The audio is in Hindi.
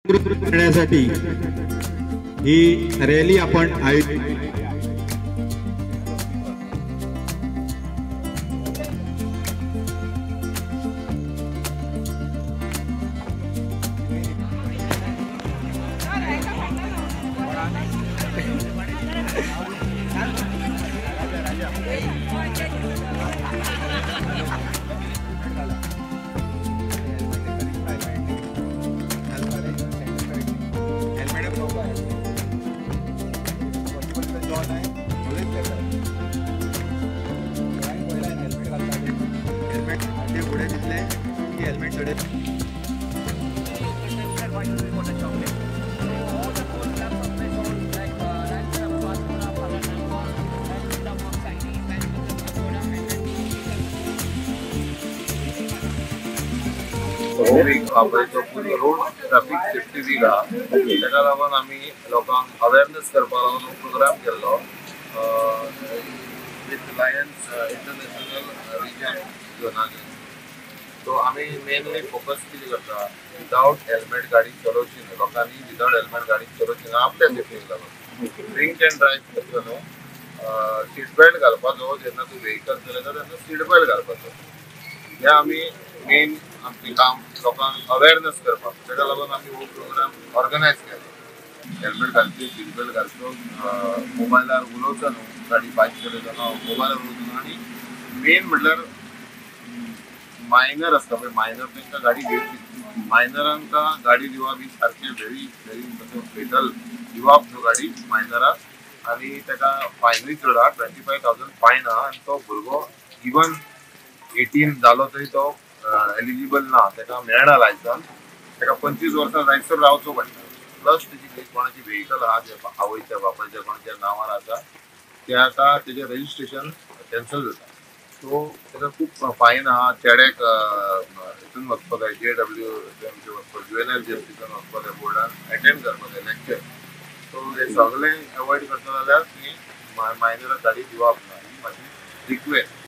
करण्यासाठी ही रॅली आपण आयोजित रोड ट्रॅफिक सेफ्टी वीक हा ताका लागून आमी लोकांक अवेअरनेस करपा लागून प्रोग्राम केल्लो विथ लायन्स इंटरनॅशनल रिजन जोनानी. सो आमी मेनली फोकस कितें करता, विदाउट हेल्मेट गाडी चलोवची न्हू. लोकांनी विदाउट हेल्मेट गाडी चलोवची ना आपल्या सेफ्टीक लागून. ड्रिंक एंड ड्रायव्ह करता न्हू, सीट बेल्ट घालपाचो. जेन्ना तूं व्हेकल चलयता तेन्ना सीट बेल्ट घालपाचो. हे आमी मेन आमचें काम लोकांक अवेअरनेस करपाक. ताका लागून आमी हो प्रोग्राम ऑर्गनायज केलो. हेल्मेट घालची, सीट बेल्ट घालचो, मोबायलार उलोवचो न्हू, गाडी बायक चलयतना मोबायलार उलोवचो न्हू. आनी मेन म्हणल्यार मायनर आसता पळय, मायनर तांकां गाडी घेवची. मायनरांका गाडी दिवप ही सारकें व्हेरी व्हेरी फेटल दिवप न्हू गाडी मायनराक. आनी ताका फायनूय चड आहा, 25,000 फायन आहा. आनी तो भुरगो इवन 18 जालो तरी तो एलिजिबल ना, ताका मेळना लायसन्स. ताका 25 वर्सां जायसर रावचो पडटा. प्लस तेजी कोणाची व्हेकल आहा जे आवयच्या बापायच्या कोणाच्या नांवार आसा त्या तेजें रजिस्ट्रेशन कॅन्सल जाता. सो ताका खूब फायन आहा. चेड्याक हितून वचपाक जाय, JW वचपाक, जुवेनायल जस्टिसान वचपाक जाय, बोर्डान एटेंड करपाक जाय लेक्चर. सो हे सगळें एवॉयड करता जाल्यार ती मायनराक गाडी दिवप ना, ही म्हाजी रिक्वेस्ट.